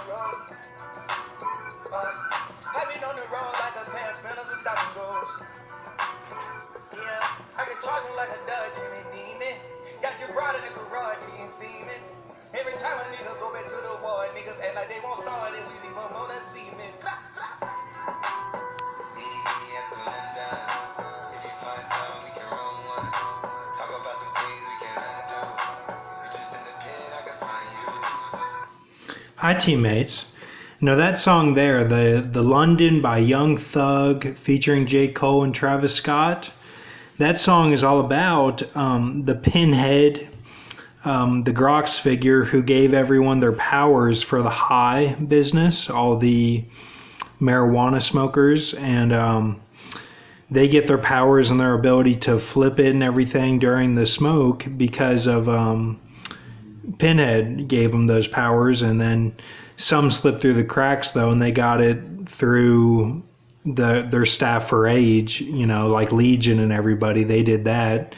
road. I've been on the road like a pair of spinners and stopping goals. Yeah, I can charge him like a Dutch and a demon. Got your brother in the garage, he ain't seen me. Every time a nigga go back to the war, niggas act like they won't start and we leave them on that cement. Clap, clap. If you find time, we can run one. Talk about some things we can undo. You're just in the pit, I can find you. Hi, teammates. Now that song there, the London by Young Thug featuring J. Cole and Travis Scott, that song is all about the Pinhead, the Grox figure who gave everyone their powers for the high business, all the marijuana smokers, and they get their powers and their ability to flip it and everything during the smoke because of Pinhead gave them those powers, and then some slipped through the cracks though, and they got it through their staff for age, like Legion and everybody. They did that.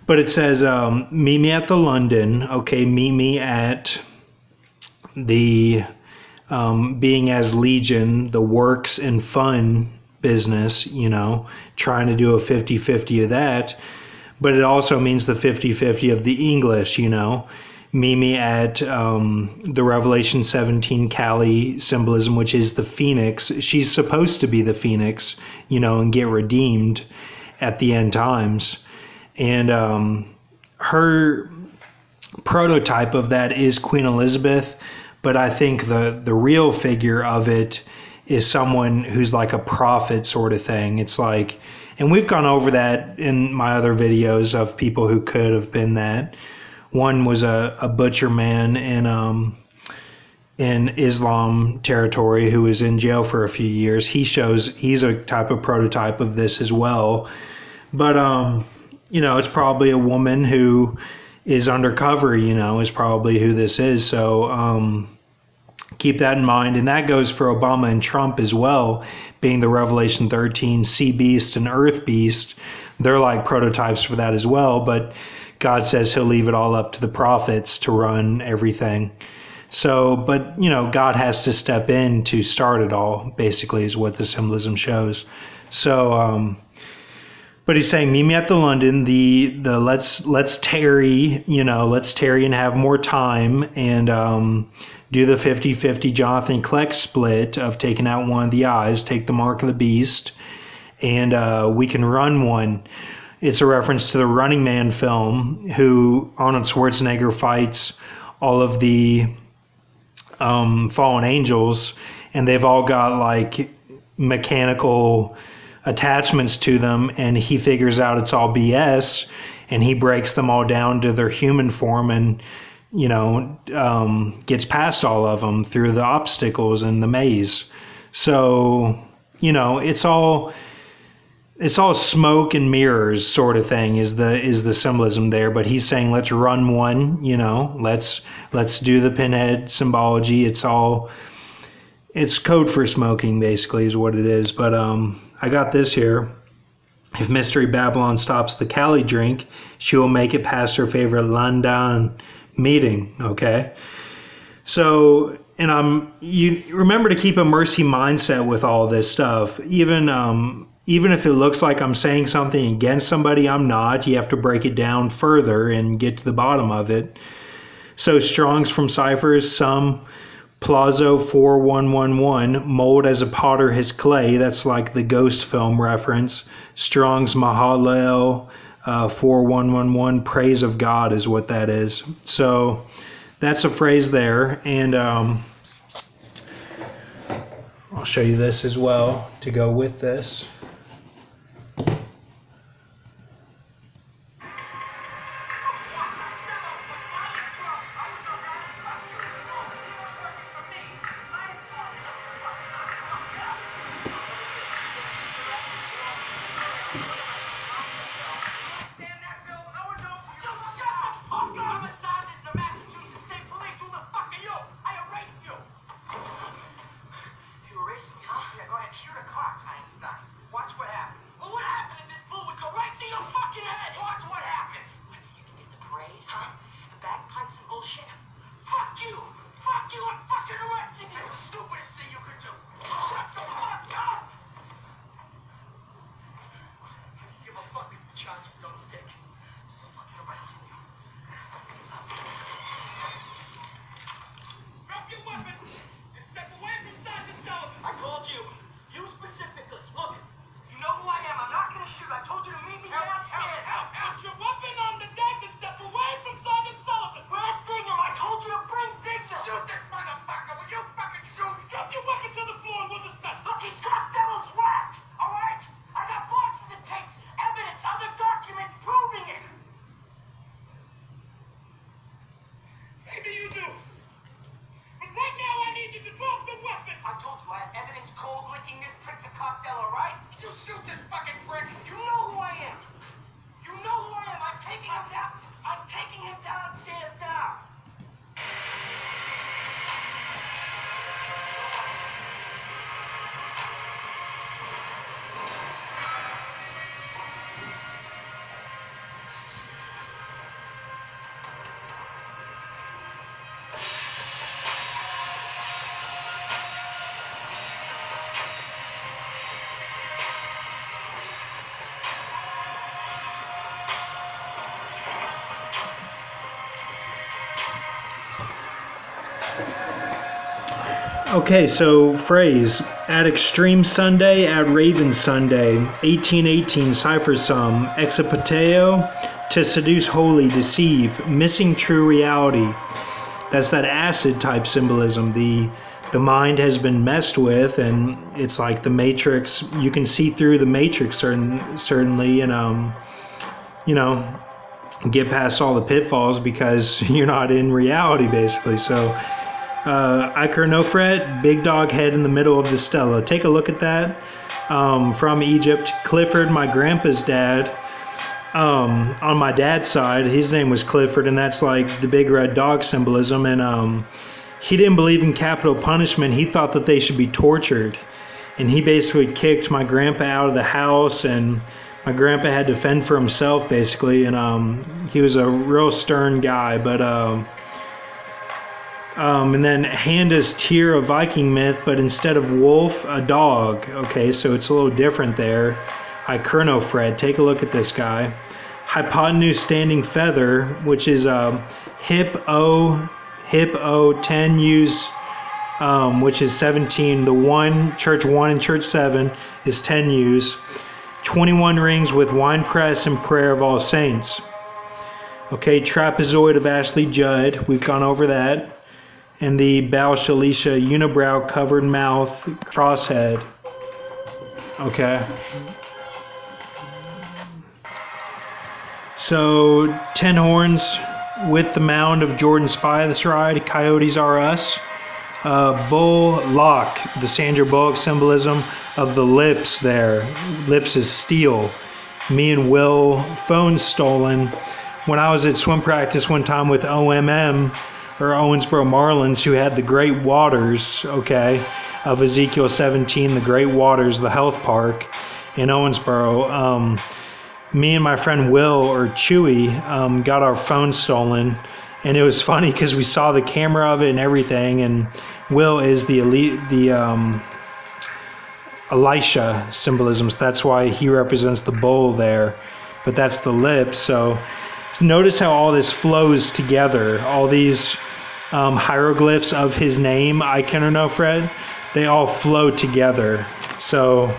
But it says, meet me at the London. Okay, meet me at the being as Legion, the works and fun business, trying to do a 50-50 of that. But it also means the 50-50 of the English, Meet me at the Revelation 17 Kali symbolism, which is the phoenix. She's supposed to be the phoenix, and get redeemed at the end times. And her prototype of that is Queen Elizabeth, but I think the real figure of it is someone who's like a prophet sort of thing. It's like, and we've gone over that in my other videos of people who could have been that. One was a butcher man in Islam territory who was in jail for a few years. He's a type of prototype of this as well. But, it's probably a woman who is undercover, is probably who this is. So keep that in mind. And that goes for Obama and Trump as well, being the Revelation 13 Sea Beast and Earth Beast. They're like prototypes for that as well. But God says he'll leave it all up to the prophets to run everything. So, but, God has to step in to start it all, basically, is what the symbolism shows. So, but he's saying, meet me at the London, the let's tarry, let's tarry and have more time and do the 50-50 Jonathan Kleck split of taking out one of the eyes, take the mark of the beast, and we can run one. It's a reference to the Running Man film, who Arnold Schwarzenegger fights all of the fallen angels, and they've all got like mechanical attachments to them, and he figures out it's all BS, and he breaks them all down to their human form and, gets past all of them through the obstacles and the maze. So, it's all smoke and mirrors sort of thing is the symbolism there. But he's saying, let's run one, let's do the Pinhead symbology. It's code for smoking, basically, is what it is. But I got this here. If Mystery Babylon stops the Kali drink, she will make it past her favorite London meeting. Okay. So, and you remember to keep a mercy mindset with all this stuff. Even if it looks like I'm saying something against somebody, I'm not. You have to break it down further and get to the bottom of it. So Strong's from Ciphers, some Plazo 4111, mold as a potter his clay. That's like the Ghost film reference. Strong's Mahalel 4111, praise of God is what that is. So that's a phrase there. And I'll show you this as well to go with this. Fuck you! Fuck fuck you, I'm fucking arresting you! That's the stupidest thing you could do! Shut the fuck up! Give a fuck if the charges don't stick. So fucking arresting you. Drop your weapon and step away from Sergeant Sullivan! I called you. You specifically. Look, you know who I am. I'm not gonna shoot. I told you to meet me downstairs. Put your weapon on the deck and step away from Sergeant Sullivan! Where's Dignam? I told you to bring Dignam! Shoot this motherfucker! Will you fucking shoot? Drop your weapon to the floor and we'll discuss. Look, he's Costello's wrapped! Alright? I got boxes of tapes, evidence, other documents proving it! Maybe you do. But right now I need you to drop the weapon! I told you I have evidence cold linking this prick to Costello, right? You shoot this fucking prick! You know who I am! You know who I am! I'm taking him down! I'm taking him downstairs now! Okay, so phrase at Extreme Sunday, at Raven Sunday, 1818 cipher sum, exapateo, to seduce wholly, deceive, missing true reality. That's that acid type symbolism. The mind has been messed with, and it's like the Matrix. You can see through the Matrix certainly, and get past all the pitfalls because you're not in reality, basically. So. Ikhernofret, big dog head in the middle of the stela. Take a look at that. From Egypt. Clifford, my grandpa's dad. On my dad's side, his name was Clifford, and that's like the big red dog symbolism. And he didn't believe in capital punishment. He thought that they should be tortured. And he basically kicked my grandpa out of the house, and my grandpa had to fend for himself, basically. And he was a real stern guy, but... and then Handa's Tyr, a Viking myth, but instead of wolf, a dog. Okay, so it's a little different there. Ikhernofret, take a look at this guy. Hypotenuse standing feather, which is hip O 10 use, which is 17. The one, church 1 and church 7 is 10 use. 21 rings with wine press and prayer of all saints. Okay, trapezoid of Ashley Judd, we've gone over that. And the Baal Shalisha unibrow covered mouth crosshead. Okay. So 10 horns with the mound of Jordan Spieth's ride. Coyotes are us. Bull lock, the Sandra Bullock symbolism of the lips there. Lips is steel. Me and Will, phones stolen. When I was at swim practice one time with OMM, or Owensboro Marlins, who had the Great Waters, okay, of Ezekiel 17, the Great Waters, the health park in Owensboro. Me and my friend Will, or Chewy, got our phone stolen, and it was funny because we saw the camera of it and everything, and Will is the Elisha symbolism, so that's why he represents the bull there, but that's the lips. So notice how all this flows together, all these hieroglyphs of his name, Ikhernofret, they all flow together. So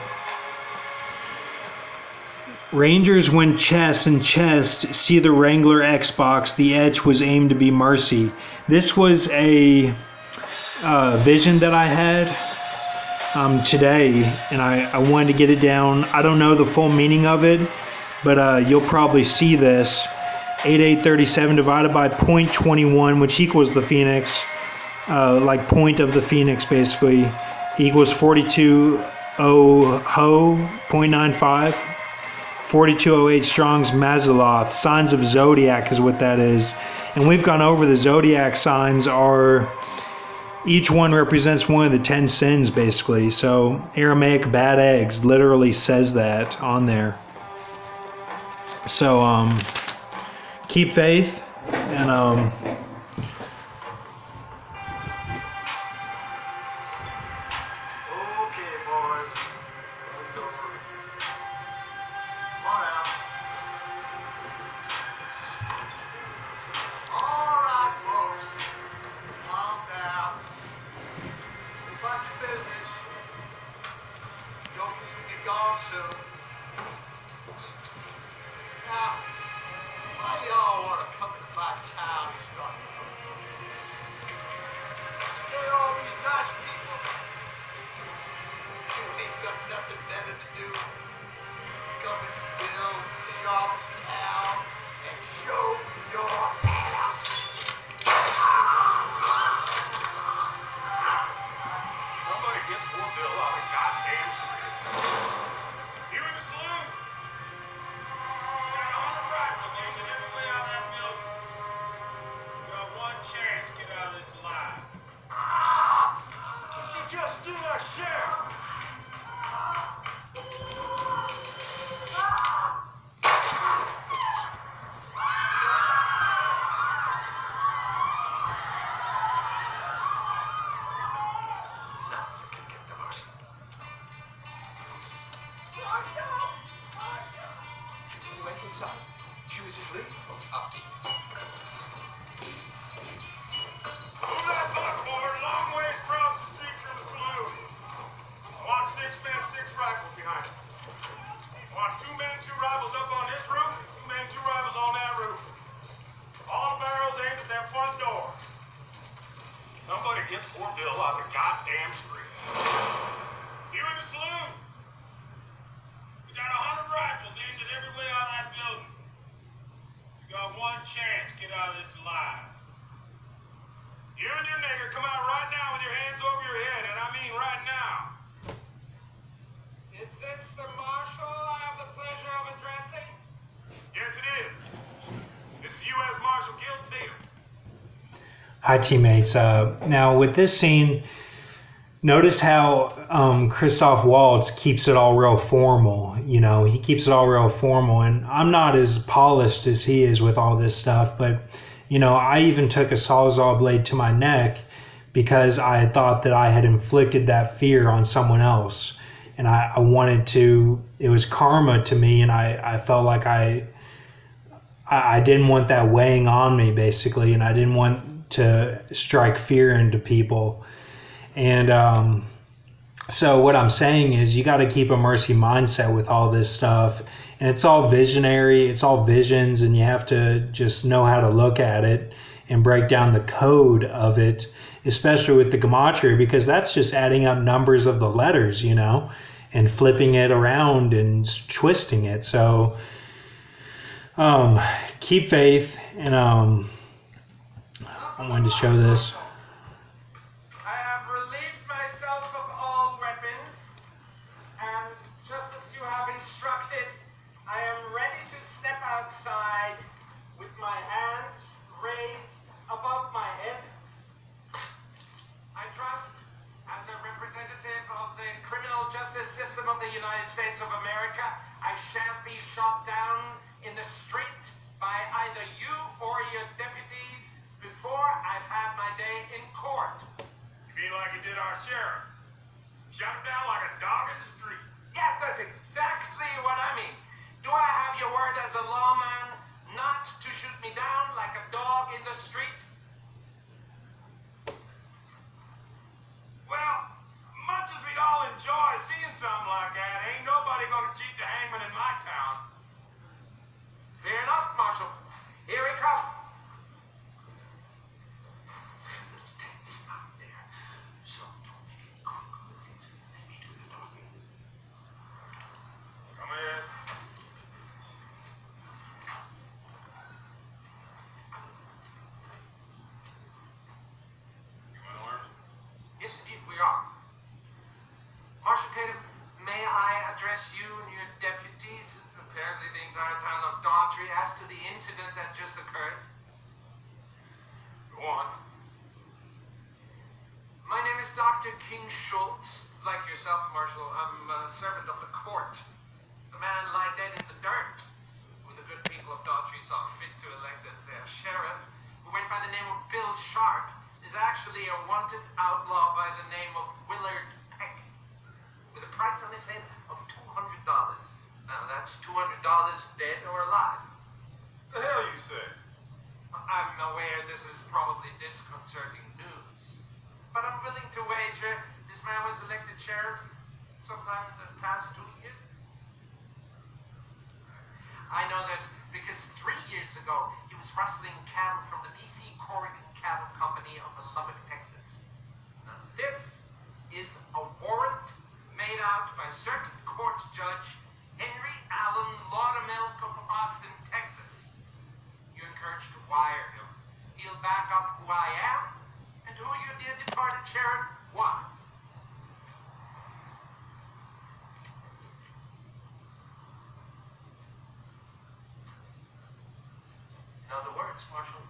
Rangers win chess and chest, see the Wrangler Xbox, the edge was aimed to be Marcy. This was a vision that I had today, and I wanted to get it down. I don't know the full meaning of it, but you'll probably see this. 8837 divided by 0.21, which equals the Phoenix, like point of the Phoenix basically, equals 42.0.95. 4208 Strong's Mazaloth. Signs of Zodiac is what that is. And we've gone over the Zodiac signs are, each one represents one of the 10 sins basically. So Aramaic bad eggs literally says that on there. So, keep faith, and about your business. You'll be gone soon. Now, why y'all want to come to my town and start they're all these nice people. You ain't got nothing better to do. Come and build shops, town, and show your ass. Somebody gets more bill out of goddamn street. You in the saloon? Got 100 rifles aimed at every way out of that building. You got one chance to get out of this alive. You just did our share. She was just leaving. After you. Move that buckboard long ways across the street from the saloon. I want 6 men, 6 rifles behind it. I want 2 men, 2 rifles up on this roof, 2 men, 2 rifles on that roof. All the barrels aimed at that front door. Somebody gets more bill out of the goddamn street. You in the saloon? You got 100 rifles aimed at every way out of that building. You got one chance to get out of this alive. You and your nigger come out right now with your hands over your head, and I mean right now. Is this the marshal I have the pleasure of addressing? Yes, it is. This is U.S. Marshal Gil Tatum. Hi, teammates. Now, with this scene, notice how Christoph Waltz keeps it all real formal. You know, he keeps it all real formal, and I'm not as polished as he is with all this stuff, but, you know, I even took a Sawzall blade to my neck because I had thought that I had inflicted that fear on someone else, and I wanted to, it was karma to me, and I felt like I didn't want that weighing on me, basically, and I didn't want to strike fear into people. And so what I'm saying is you got to keep a mercy mindset with all this stuff. And it's all visionary, it's all visions, and you have to just know how to look at it and break down the code of it, especially with the gematria, because that's just adding up numbers of the letters, you know, and flipping it around and twisting it. So keep faith, and I wanted to show this. I have relieved myself of all weapons, and just as you have instructed, I am ready to step outside with my hands raised above my head. I trust, as a representative of the criminal justice system of the United States of America, I shan't be shot down in the street by either you or your deputies before I've had my day in court. You mean like you did our sheriff? Shot him down like a dog in the street. Yes, that's exactly what I mean. Do I have your word as a lawman not to shoot me down like a dog in the street? Well, much as we'd all enjoy seeing something like that, ain't nobody gonna cheat the hangman in my town. Fair enough, Marshal. Here we come. There's tents out there, so don't make any quick movements. Let me do the talking. Come in. You want arms? Yes, indeed, we are. Marshal Tatum, may I address you and your deputies, apparently the entire town of Daughtry, as to the incident that just occurred? Go on. My name is Dr. King Schultz. Like yourself, Marshal, I'm a servant of the court. The man lying dead in the dirt, who the good people of Daughtry saw fit to elect as their sheriff, who went by the name of Bill Sharp, is actually a wanted outlaw by the name of Willard Peck, with a price on his head of $200. Now, that's $200 dead or alive. The hell you say? I'm aware this is probably disconcerting news, but I'm willing to wager this this man was elected sheriff sometime in the past 2 years? I know this because 3 years ago he was rustling cattle from the BC Corrigan Cattle Company of Lubbock, Texas. Now this is a warrant made out by Circuit Court Judge Henry Allen Laudermilk of Austin, Texas. You're encouraged to wire him. He'll back up who I am and who your dear departed sheriff was. In other words, Marshal,